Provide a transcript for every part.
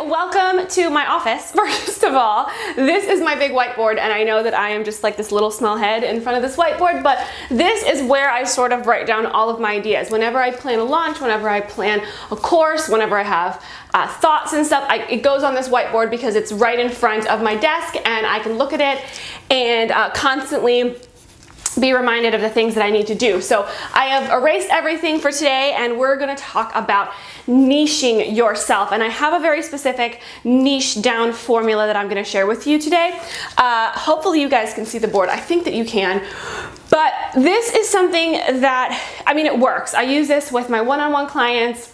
welcome to my office. First of all, this is my big whiteboard, and I know that I am just like this little small head in front of this whiteboard, but this is where I sort of write down all of my ideas. Whenever I plan a launch, whenever I plan a course, whenever I have thoughts and stuff, it goes on this whiteboard because it's right in front of my desk and I can look at it and constantly be reminded of the things that I need to do. So I have erased everything for today, and we're going to talk about niching yourself. And I have a very specific niche down formula that I'm going to share with you today. Hopefully you guys can see the board. I think that you can. But this is something that, I mean, it works. I use this with my one-on-one clients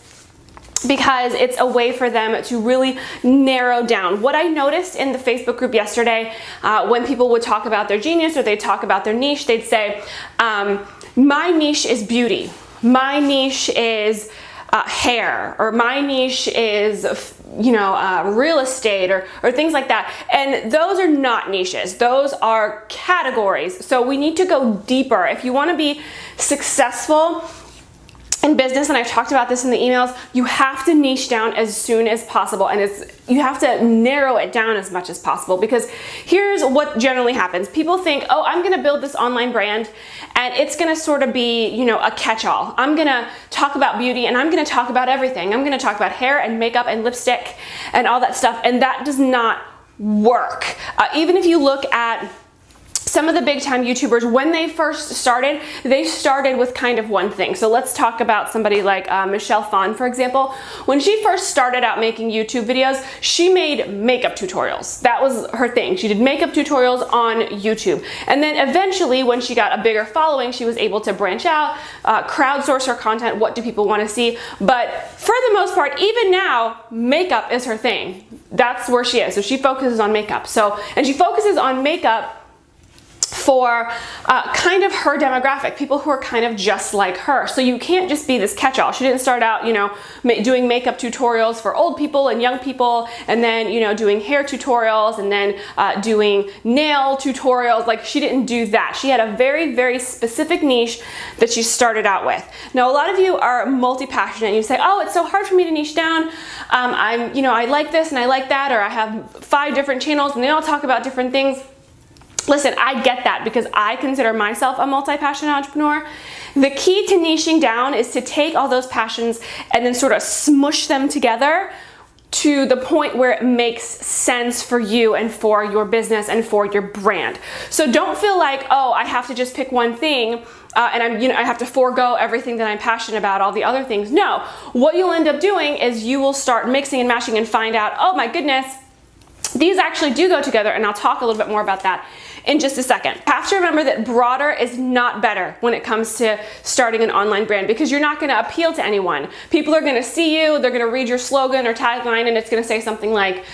because it's a way for them to really narrow down. What I noticed in the Facebook group yesterday, when people would talk about their genius or they'd talk about their niche, they'd say, my niche is beauty, my niche is hair, or my niche is, you know, real estate, or things like that. And those are not niches, those are categories. So we need to go deeper. If you want to be successful in business, and I've talked about this in the emails, you have to niche down as soon as possible, and you have to narrow it down as much as possible, because here's what generally happens. People think, oh, I'm gonna build this online brand and it's gonna sort of be, you know, a catch-all. I'm gonna talk about beauty and I'm gonna talk about everything. I'm gonna talk about hair and makeup and lipstick and all that stuff, and that does not work. Even if you look at some of the big time YouTubers, when they first started, they started with kind of one thing. So let's talk about somebody like Michelle Phan, for example. When she first started out making YouTube videos, she made makeup tutorials. That was her thing. She did makeup tutorials on YouTube. And then eventually, when she got a bigger following, she was able to branch out, crowdsource her content. What do people want to see? But for the most part, even now, makeup is her thing. That's where she is. So she focuses on makeup. And she focuses on makeup for kind of her demographic, people who are kind of just like her. So you can't just be this catch-all. She didn't start out, you know, doing makeup tutorials for old people and young people, and then, you know, doing hair tutorials, and then doing nail tutorials. Like, she didn't do that. She had a very, very specific niche that she started out with. Now, a lot of you are multi-passionate. You say, oh, it's so hard for me to niche down. You know, I like this and I like that, or I have 5 different channels and they all talk about different things. Listen, I get that because I consider myself a multi-passionate entrepreneur. The key to niching down is to take all those passions and then sort of smush them together to the point where it makes sense for you and for your business and for your brand. So don't feel like, oh, I have to just pick one thing and I have to forego everything that I'm passionate about, all the other things. No, what you'll end up doing is you will start mixing and matching and find out, oh my goodness, these actually do go together, and I'll talk a little bit more about that in just a second. You have to remember that broader is not better when it comes to starting an online brand, because you're not going to appeal to anyone. People are going to see you, they're going to read your slogan or tagline, and it's going to say something like,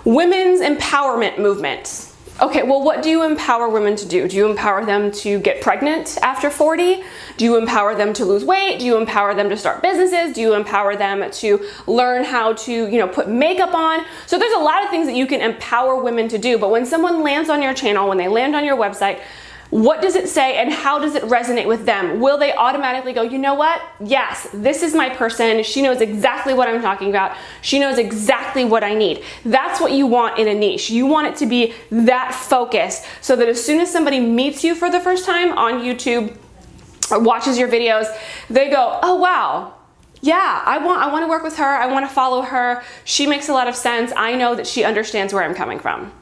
Women's Empowerment Movement. Okay, well, what do you empower women to do? Do you empower them to get pregnant after 40? Do you empower them to lose weight? Do you empower them to start businesses? Do you empower them to learn how to, you know, put makeup on? So there's a lot of things that you can empower women to do, but when someone lands on your channel, when they land on your website, what does it say and how does it resonate with them? Will they automatically go, you know what? Yes, this is my person. She knows exactly what I'm talking about. She knows exactly what I need. That's what you want in a niche. You want it to be that focused so that as soon as somebody meets you for the first time on YouTube or watches your videos, they go, oh wow, yeah, I want to work with her. I want to follow her. She makes a lot of sense. I know that she understands where I'm coming from.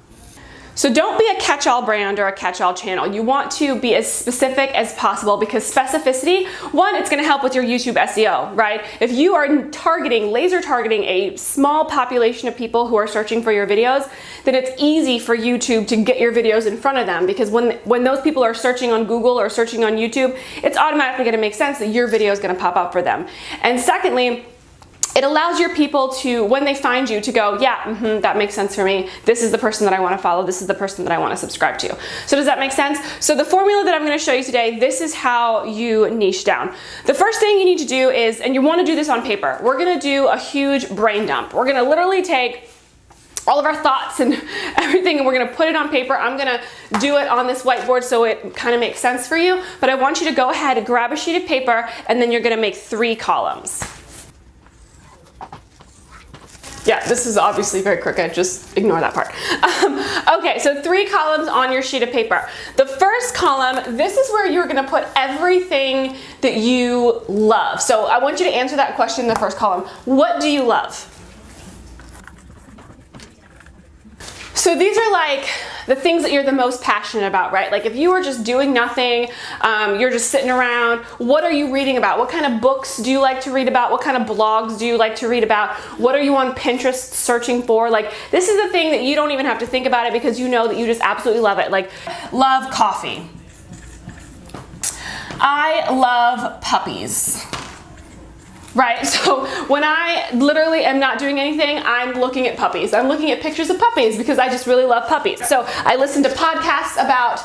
So don't be a catch-all brand or a catch-all channel. You want to be as specific as possible, because specificity, one, it's going to help with your YouTube SEO, right? If you are laser targeting a small population of people who are searching for your videos, then it's easy for YouTube to get your videos in front of them, because when those people are searching on Google or searching on YouTube, it's automatically going to make sense that your video is going to pop up for them. And secondly, it allows your people to, when they find you, to go, yeah, that makes sense for me. This is the person that I want to follow. This is the person that I want to subscribe to. So does that make sense? So the formula that I'm going to show you today, this is how you niche down. The first thing you need to do is, and you want to do this on paper, we're going to do a huge brain dump. We're going to literally take all of our thoughts and everything, and we're going to put it on paper. I'm going to do it on this whiteboard so it kind of makes sense for you. But I want you to go ahead and grab a sheet of paper, and then you're going to make 3 columns. Yeah, this is obviously very crooked, just ignore that part. Okay, so 3 columns on your sheet of paper. The first column, this is where you're gonna put everything that you love. So I want you to answer that question in the first column. What do you love? So these are like the things that you're the most passionate about, right? Like if you were just doing nothing, you're just sitting around, what are you reading about? What kind of books do you like to read about? What kind of blogs do you like to read about? What are you on Pinterest searching for? Like this is the thing that you don't even have to think about it because you know that you just absolutely love it. Like, love coffee. I love puppies. Right, so when I literally am not doing anything, I'm looking at puppies. I'm looking at pictures of puppies because I just really love puppies. So I listen to podcasts about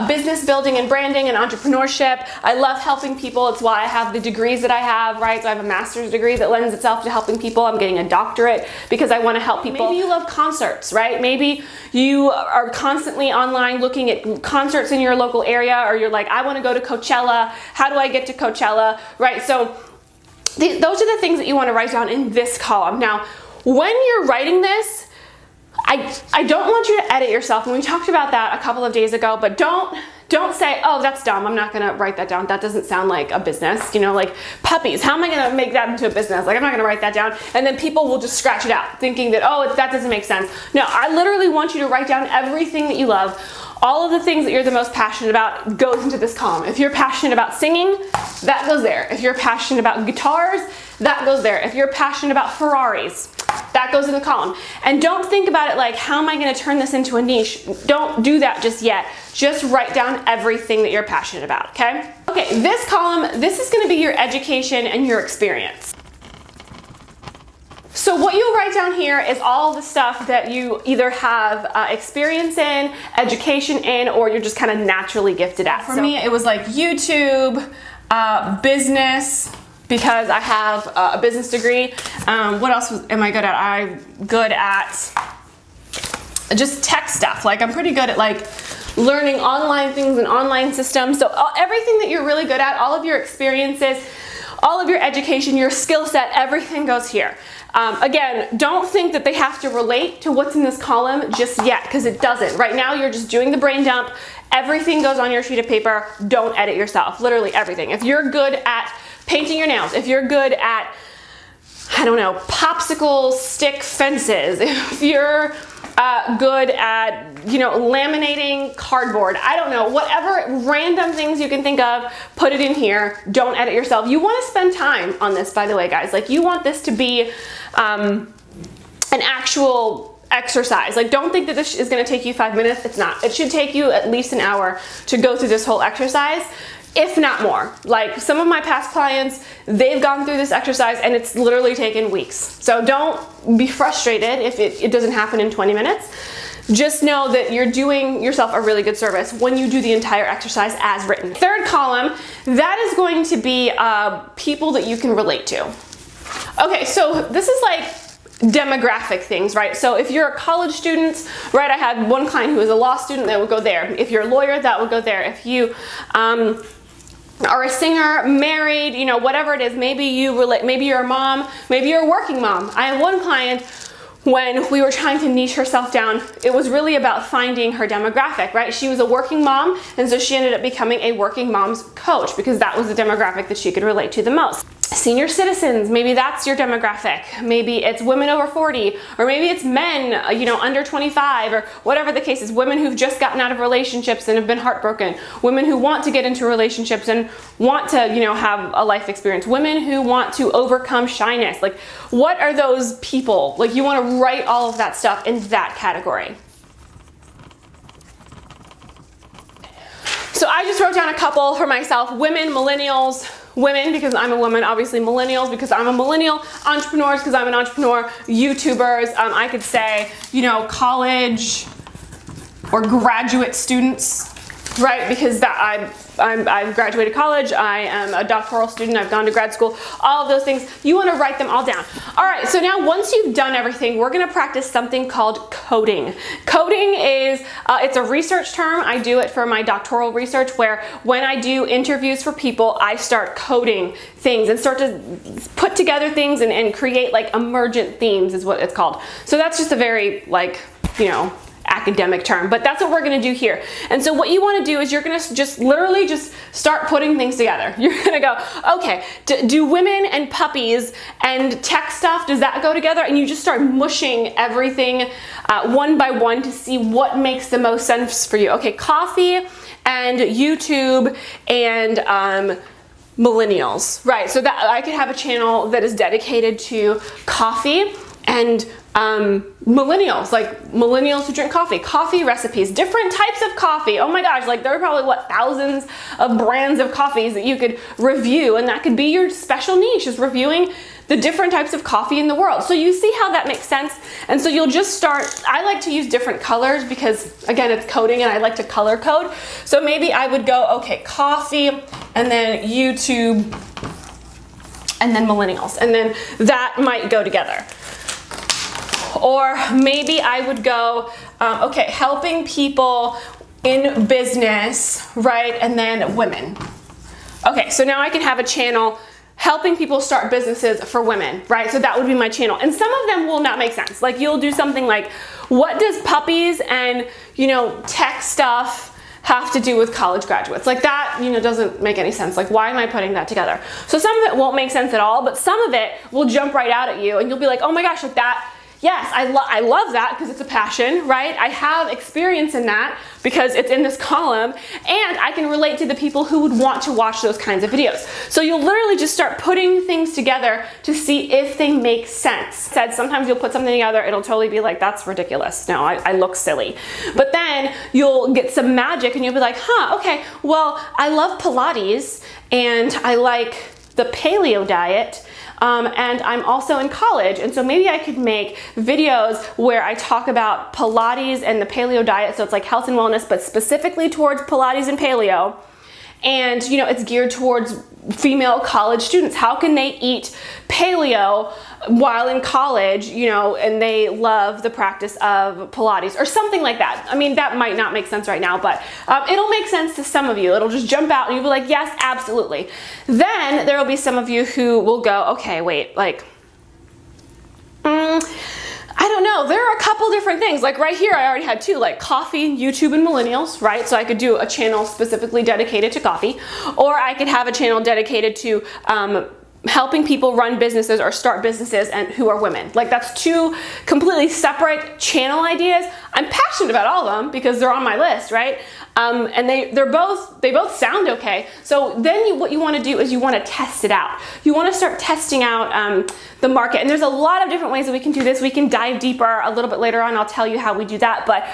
business building and branding and entrepreneurship. I love helping people. It's why I have the degrees that I have, right? So I have a master's degree that lends itself to helping people. I'm getting a doctorate because I want to help people. Maybe you love concerts, right? Maybe you are constantly online looking at concerts in your local area, or you're like, I want to go to Coachella. How do I get to Coachella, right? So those are the things that you want to write down in this column. Now, when you're writing this, I don't want you to edit yourself, and we talked about that a couple of days ago, but don't say, oh, that's dumb, I'm not gonna write that down. That doesn't sound like a business, you know, like puppies, how am I gonna make that into a business? Like, I'm not gonna write that down, and then people will just scratch it out, thinking that, oh, that doesn't make sense. No, I literally want you to write down everything that you love. All of the things that you're the most passionate about goes into this column. If you're passionate about singing, that goes there. If you're passionate about guitars, that goes there. If you're passionate about Ferraris, that goes in the column. And don't think about it like, how am I gonna turn this into a niche? Don't do that just yet. Just write down everything that you're passionate about, okay? Okay, this column, this is gonna be your education and your experience. So what you'll write down here is all the stuff that you either have experience in, education in, or you're just kind of naturally gifted at. For me, it was like YouTube, business, because I have a business degree. What else am I good at? I'm good at just tech stuff. Like I'm pretty good at like learning online things and online systems. So everything that you're really good at, all of your experiences, all of your education, your skill set, everything goes here. Again, don't think that they have to relate to what's in this column just yet, because it doesn't. Right now, you're just doing the brain dump. Everything goes on your sheet of paper. Don't edit yourself, literally everything. If you're good at painting your nails, if you're good at, I don't know, popsicle stick fences, if you're good at, you know, laminating cardboard, I don't know, whatever random things you can think of, put it in here. Don't edit yourself. You want to spend time on this, by the way, guys. Like, you want this to be an actual exercise. Like, don't think that this is going to take you 5 minutes. It's not. It should take you at least an hour to go through this whole exercise, if not more. Like, some of my past clients, they've gone through this exercise and it's literally taken weeks. So don't be frustrated if it doesn't happen in 20 minutes. Just know that you're doing yourself a really good service when you do the entire exercise as written. Third column, that is going to be people that you can relate to. Okay, so this is like demographic things, right? So if you're a college student, right, I had one client who was a law student, that would go there. If you're a lawyer, that would go there. If you are a singer, married, you know, whatever it is, maybe you relate, maybe you're a mom, maybe you're a working mom. I have one client, when we were trying to niche herself down, it was really about finding her demographic, right? She was a working mom, and so she ended up becoming a working mom's coach because that was the demographic that she could relate to the most. Senior citizens, maybe that's your demographic. Maybe it's women over 40, or maybe it's men, you know, under 25, or whatever the case is. Women who've just gotten out of relationships and have been heartbroken. Women who want to get into relationships and want to, you know, have a life experience. Women who want to overcome shyness. Like, what are those people? Like, you want to write all of that stuff in that category. So I just wrote down a couple for myself. Women, millennials, women because I'm a woman, obviously millennials because I'm a millennial, entrepreneurs because I'm an entrepreneur, YouTubers, I could say, you know, college or graduate students, right? Because I've graduated college, I am a doctoral student, I've gone to grad school, all of those things. You want to write them all down. All right, so now once you've done everything, we're going to practice something called coding. Coding is, it's a research term. I do it for my doctoral research, where when I do interviews for people, I start coding things and start to put together things and create like emergent themes is what it's called. So that's just a very like, you know, academic term, but that's what we're going to do here. And so what you want to do is you're going to just literally just start putting things together. You're going to go, okay, do women and puppies and tech stuff, does that go together? And you just start mushing everything one by one to see what makes the most sense for you. Okay, coffee and YouTube and millennials, right? So that I could have a channel that is dedicated to coffee and millennials, like millennials who drink coffee, coffee recipes, different types of coffee. Oh my gosh, like there are probably what, thousands of brands of coffees that you could review, and that could be your special niche, is reviewing the different types of coffee in the world. So you see how that makes sense? And so you'll just start, I like to use different colors because again, it's coding and I like to color code. So maybe I would go, okay, coffee and then YouTube and then millennials, and then that might go together. Or maybe I would go, okay, helping people in business, right? And then women. Okay, so now I can have a channel helping people start businesses for women, right? So that would be my channel. And some of them will not make sense. Like you'll do something like, what does puppies and, you know, tech stuff have to do with college graduates? Like that, you know, doesn't make any sense. Like, why am I putting that together? So some of it won't make sense at all, but some of it will jump right out at you and you'll be like, oh my gosh, like that. Yes, I love that because it's a passion, right? I have experience in that because it's in this column, and I can relate to the people who would want to watch those kinds of videos. So you'll literally just start putting things together to see if they make sense. Sometimes you'll put something together, it'll totally be like, that's ridiculous. No, I look silly. But then you'll get some magic and you'll be like, huh, okay, well, I love Pilates and I like the paleo diet. And I'm also in college, and so maybe I could make videos where I talk about Pilates and the paleo diet, so it's like health and wellness, but specifically towards Pilates and paleo. And you know, it's geared towards female college students. How can they eat paleo while in college, you know, and they love the practice of Pilates or something like that? I mean, that might not make sense right now, but it'll make sense to some of you. It'll just jump out and you'll be like, yes, absolutely. Then there will be some of you who will go, okay, wait, like, I don't know, there are a couple different things. Like right here, I already had two, like coffee, YouTube, and millennials, right? So I could do a channel specifically dedicated to coffee, or I could have a channel dedicated to helping people run businesses or start businesses and who are women. Like that's two completely separate channel ideas. I'm passionate about all of them because they're on my list, right? And they both sound okay. So then what you want to do is you want to test it out. You want to start testing out the market. And there's a lot of different ways that we can do this. We can dive deeper a little bit later on. I'll tell you how we do that. But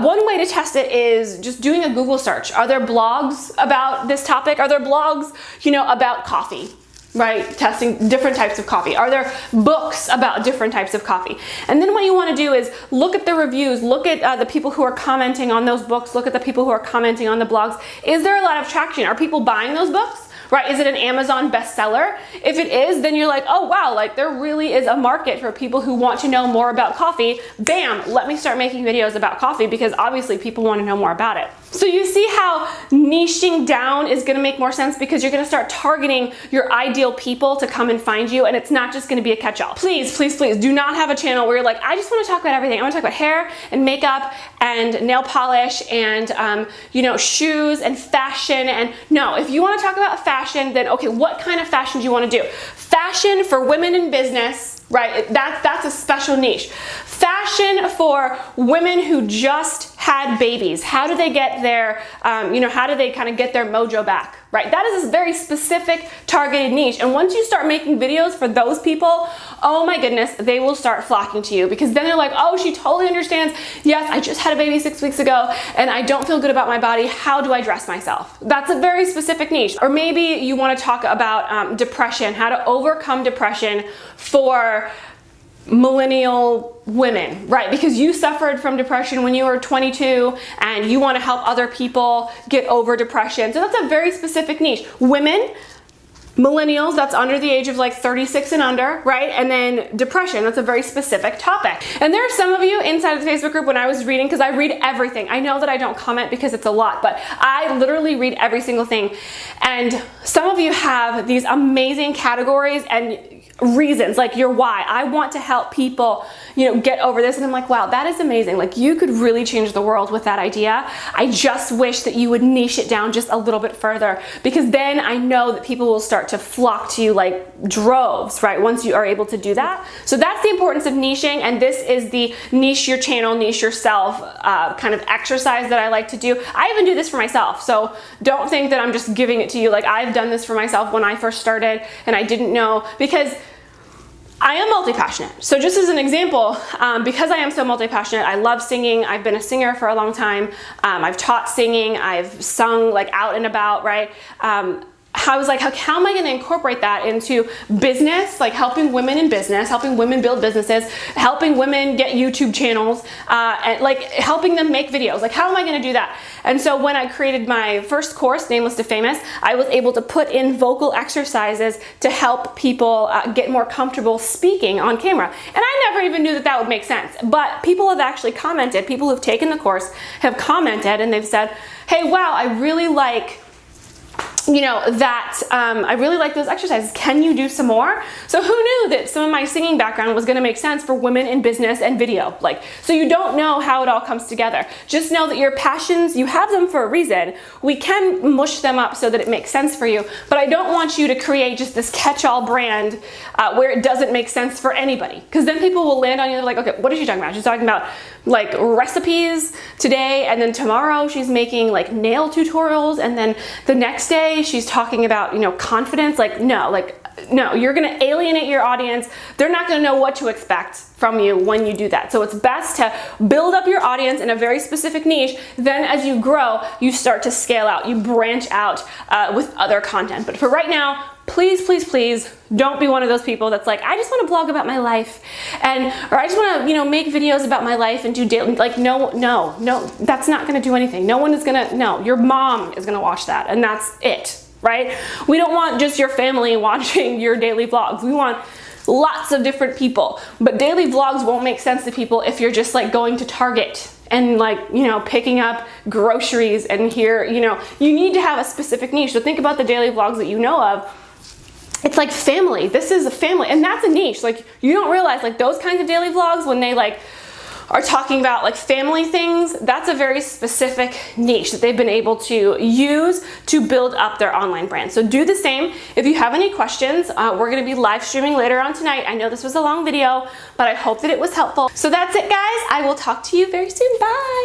one way to test it is just doing a Google search. Are there blogs about this topic? Are there blogs, you know, about coffee? Right? Testing different types of coffee. Are there books about different types of coffee? And then what you want to do is look at the reviews, look at the people who are commenting on those books, look at the people who are commenting on the blogs. Is there a lot of traction? Are people buying those books? Right? Is it an Amazon bestseller? If it is, then you're like, oh wow, like there really is a market for people who want to know more about coffee. Bam, let me start making videos about coffee because obviously people want to know more about it. So you see how niching down is going to make more sense because you're going to start targeting your ideal people to come and find you, and it's not just going to be a catch-all. Please, please, please do not have a channel where you're like, I just want to talk about everything. I want to talk about hair and makeup and nail polish and you know, shoes and fashion. And no, if you want to talk about fashion, then okay, what kind of fashion do you want to do? Fashion for women in business, right? That's a special niche. Fashion for women who just had babies. How do they get their, you know, how do they kind of get their mojo back, right? That is a very specific targeted niche. And once you start making videos for those people, oh my goodness, they will start flocking to you because then they're like, oh, she totally understands. Yes, I just had a baby 6 weeks ago and I don't feel good about my body. How do I dress myself? That's a very specific niche. Or maybe you want to talk about depression, how to overcome depression for millennial women, right? Because you suffered from depression when you were 22 and you want to help other people get over depression. So that's a very specific niche. Women, millennials, that's under the age of like 36 and under, right? And then depression, that's a very specific topic. And there are some of you inside of the Facebook group when I was reading, because I read everything. I know that I don't comment because it's a lot, but I literally read every single thing. And some of you have these amazing categories and reasons, like your why. I want to help people, get over this. And I'm like, wow, that is amazing. Like, you could really change the world with that idea. I just wish that you would niche it down just a little bit further, because then I know that people will start to flock to you like droves, right? Once you are able to do that. So that's the importance of niching. And this is the niche your channel, niche yourself kind of exercise that I like to do. I even do this for myself. So don't think that I'm just giving it to you. Like, I've done this for myself when I first started and I didn't know, because I am multi-passionate. So just as an example, because I am so multi-passionate, I love singing. I've been a singer for a long time. I've taught singing. I've sung like out and about, right? I was like, how am I going to incorporate that into business, like helping women in business, helping women build businesses, helping women get YouTube channels, and like helping them make videos. Like, how am I going to do that? And so when I created my first course, Nameless to Famous, I was able to put in vocal exercises to help people get more comfortable speaking on camera. And I never even knew that that would make sense. But people have actually commented, people who've taken the course have commented, and they've said, hey, wow, I really like I really like those exercises. Can you do some more? So who knew that some of my singing background was going to make sense for women in business and video? Like, so you don't know how it all comes together. Just know that your passions, you have them for a reason. We can mush them up so that it makes sense for you, but I don't want you to create just this catch-all brand where it doesn't make sense for anybody, because then people will land on you. They're like, okay, what is she talking about? She's talking about like recipes today, and then tomorrow she's making like nail tutorials, and then the next day she's talking about, confidence. Like, no, you're going to alienate your audience. They're not going to know what to expect from you when you do that. So it's best to build up your audience in a very specific niche. Then as you grow, you start to scale out, you branch out with other content. But for right now, please, please, please don't be one of those people that's like, I just want to blog about my life, or I just want to, make videos about my life and do daily. Like, no, that's not going to do anything. No one is going to, no, your mom is going to watch that, and that's it, right? We don't want just your family watching your daily vlogs. We want lots of different people, but daily vlogs won't make sense to people if you're just like going to Target and like, picking up groceries and here, you need to have a specific niche. So think about the daily vlogs that you know of. It's like family. This is a family, and that's a niche. Like, you don't realize, like, those kinds of daily vlogs, when they like are talking about like family things, that's a very specific niche that they've been able to use to build up their online brand. So do the same. If you have any questions, we're going to be live streaming later on tonight. I know this was a long video, but I hope that it was helpful. So that's it, guys. I will talk to you very soon. Bye.